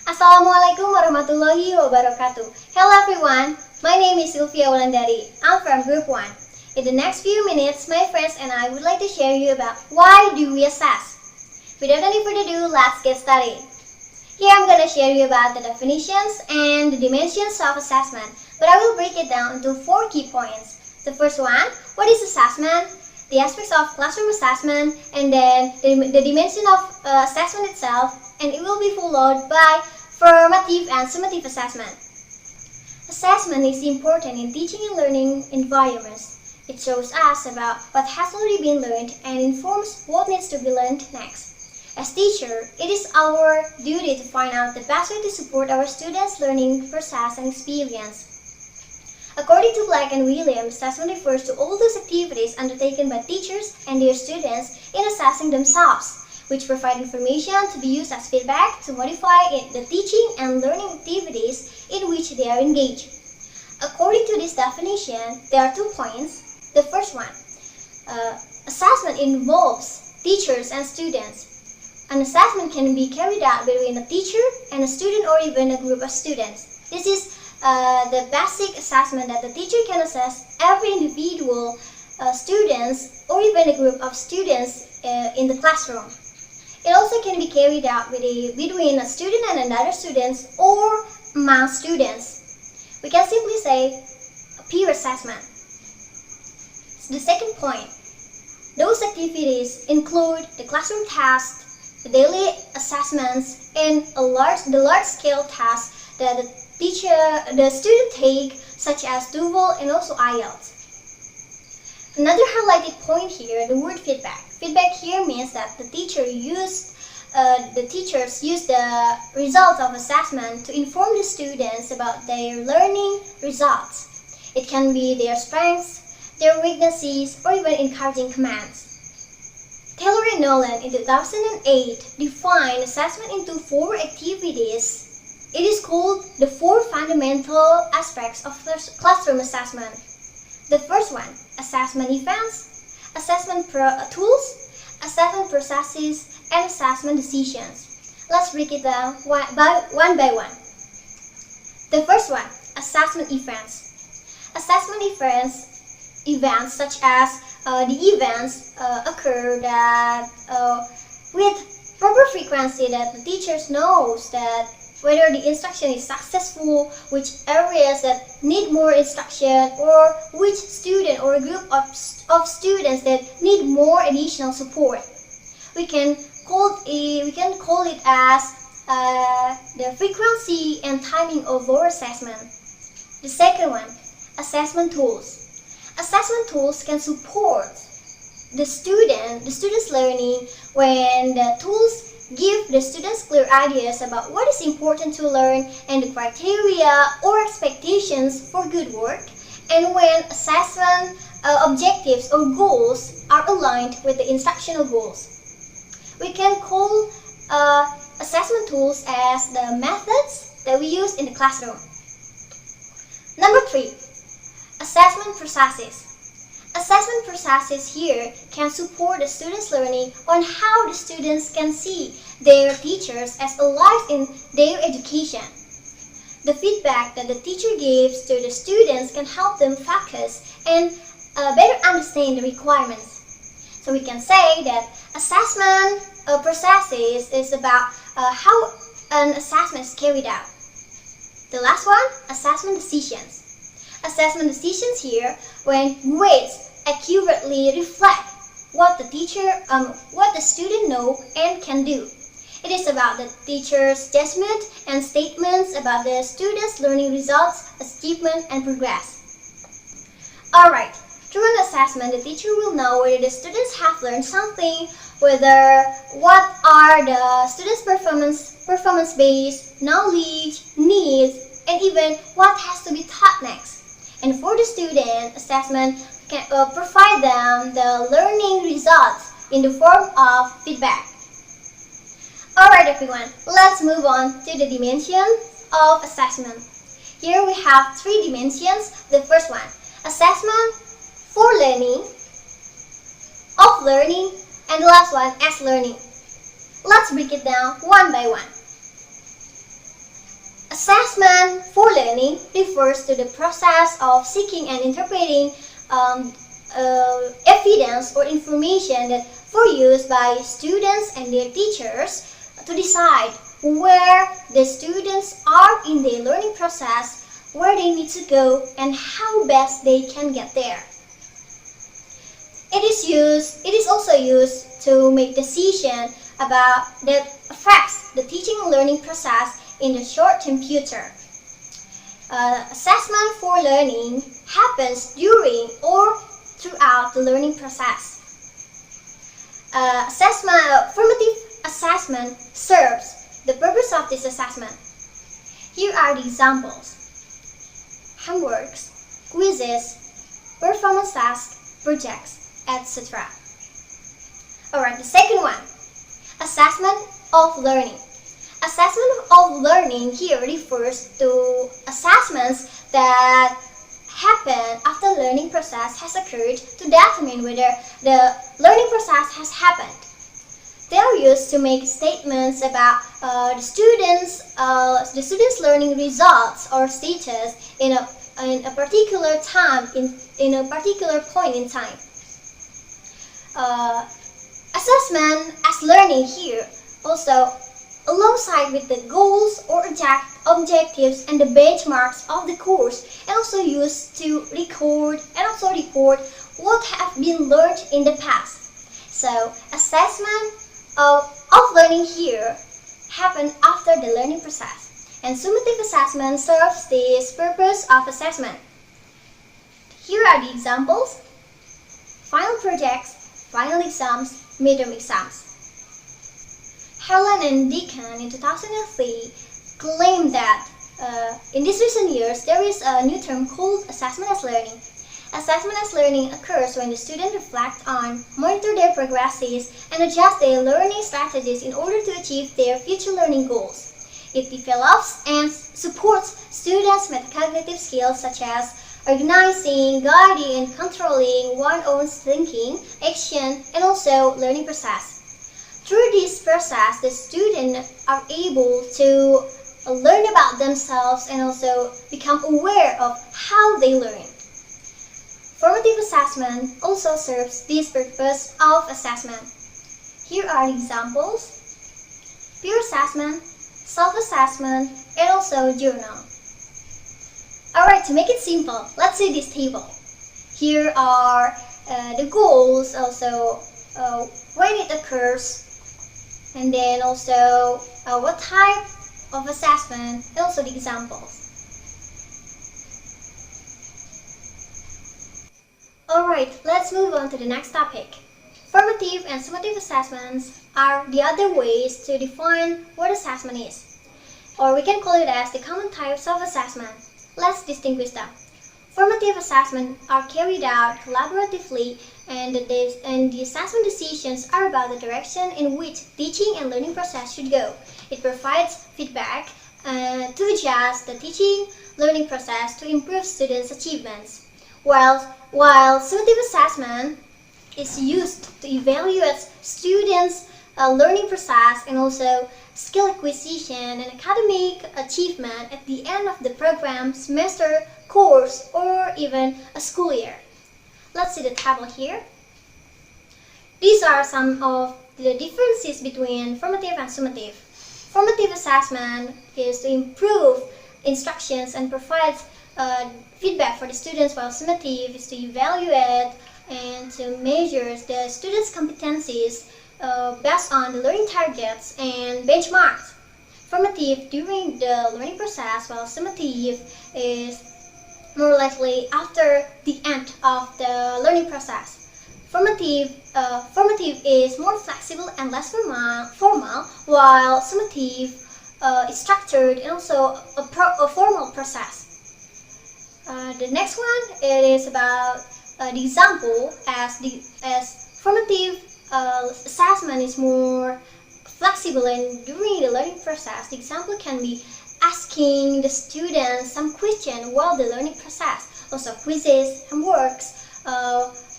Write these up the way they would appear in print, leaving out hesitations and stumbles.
Assalamualaikum warahmatullahi wabarakatuh. Hello everyone, my name is Silvia Wulandari. I'm from Group 1. In the next few minutes, my friends and I would like to share you about why do we assess. Without any further ado, let's get started. Here I'm going to share you about the definitions and the dimensions of assessment, but I will break it down into 4 key points. The first one, what is assessment? The aspects of classroom assessment, and then the dimension of assessment itself, and it will be followed by formative and summative assessment. Assessment is important in teaching and learning environments. It shows us about what has already been learned and informs what needs to be learned next. As teacher, it is our duty to find out the best way to support our students' learning process and experience. According to Black and Williams, assessment refers to all those activities undertaken by teachers and their students in assessing themselves, which provide information to be used as feedback to modify the teaching and learning activities in which they are engaged. According to this definition, there are 2 points. The first one, assessment involves teachers and students. An assessment can be carried out between a teacher and a student or even a group of students. This is the basic assessment that the teacher can assess every individual students or even a group of students in the classroom. It also can be carried out between a student and another student or among students. We can simply say a peer assessment. The second point, those activities include the classroom tasks, the daily assessments, and the large-scale tasks that the student take, such as TOEFL and also IELTS. Another highlighted point here, the word feedback. Feedback here means that the teachers use the results of assessment to inform the students about their learning results. It can be their strengths, their weaknesses, or even encouraging commands. Taylor and Nolan in 2008 defined assessment into 4 activities. It is called the 4 fundamental aspects of classroom assessment. The first one, assessment events, assessment tools, assessment processes, and assessment decisions. Let's break it down one by one. The first one, assessment events. Assessment events such as the events occur that with proper frequency that the teachers knows that whether the instruction is successful, which areas that need more instruction, or which student or group of students that need more additional support. We can call it as the frequency and timing of our assessment. The second one, assessment tools. Assessment tools can support the student's learning when the tools give the students clear ideas about what is important to learn and the criteria or expectations for good work, and when assessment objectives or goals are aligned with the instructional goals. We can call assessment tools as the methods that we use in the classroom. Number 3, assessment processes. Assessment processes here can support the students' learning on how the students can see their teachers as allies in their education. The feedback that the teacher gives to the students can help them focus and better understand the requirements. So we can say that assessment processes is about how an assessment is carried out. The last one, assessment decisions. Assessment decisions here when grades accurately reflect what the student know and can do. It is about the teacher's judgment and statements about the student's learning results, achievement, and progress. Alright, through an assessment, the teacher will know whether the students have learned something, what are the students' performance-based knowledge, needs, and even what has to be taught next. And for the student, assessment can provide them the learning results in the form of feedback. Alright everyone, let's move on to the dimension of assessment. Here we have 3 dimensions. The first one, assessment for learning, of learning, and the last one as learning. Let's break it down one by one. learning refers to the process of seeking and interpreting evidence or information that for use by students and their teachers to decide where the students are in their learning process, where they need to go, and how best they can get there. It is also used to make decisions about that affects the teaching and learning process in the short-term future. Assessment for learning happens during or throughout the learning process. Formative assessment serves the purpose of this assessment. Here are the examples: homeworks, quizzes, performance tasks, projects, etc. Alright, the second one, assessment of learning. Assessment of learning here refers to assessments that happen after the learning process has occurred to determine whether the learning process has happened. They are used to make statements about the students' learning results or status in a particular time, in a particular point in time. Assessment as learning here also alongside with the goals or objectives and the benchmarks of the course, and also used to record and also report what have been learned in the past. So assessment of learning here happen after the learning process, and summative assessment serves this purpose of assessment. Here are the examples: final projects, final exams, midterm exams. Helen and Deacon in 2003 claimed that in these recent years there is a new term called assessment as learning. Assessment as learning occurs when the students reflect on, monitor their progresses, and adjust their learning strategies in order to achieve their future learning goals. It develops and supports students' metacognitive skills such as organizing, guiding, and controlling one's own thinking, action, and also learning process. Through this process, the students are able to learn about themselves and also become aware of how they learn. Formative assessment also serves this purpose of assessment. Here are the examples: peer assessment, self-assessment, and also journal. Alright, to make it simple, let's see this table. Here are the goals, also when it occurs, and then also what type of assessment, and also the examples. Alright, let's move on to the next topic. Formative and summative assessments are the other ways to define what assessment is, or we can call it as the common types of assessment. Let's distinguish them. Formative assessments are carried out collaboratively, and the assessment decisions are about the direction in which teaching and learning process should go. It provides feedback to adjust the teaching learning process to improve students' achievements, while summative assessment is used to evaluate students' learning process and also skill acquisition and academic achievement at the end of the program, semester, course, or even a school year. Let's see the table here. These are some of the differences between formative and summative. Formative assessment is to improve instructions and provides feedback for the students, while summative is to evaluate and to measure the students' competencies based on the learning targets and benchmarks. Formative during the learning process, while summative is more likely after the end of the learning process. Formative is more flexible and less formal, while summative is structured and also a formal process. The next one, it is about the example, as formative assessment is more flexible, and during the learning process, the example can be asking the students some question while the learning process, also quizzes, homeworks,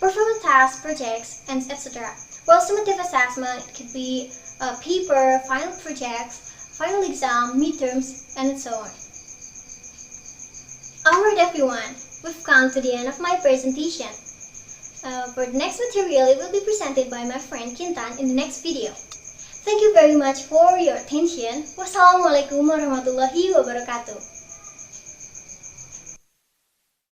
performance tasks, projects, and etc. While summative assessment, it could be paper, final projects, final exam, midterms, and so on. Alright everyone, we've come to the end of my presentation. For the next material, it will be presented by my friend Kintan in the next video. Thank you very much for your attention. Wassalamualaikum warahmatullahi wabarakatuh.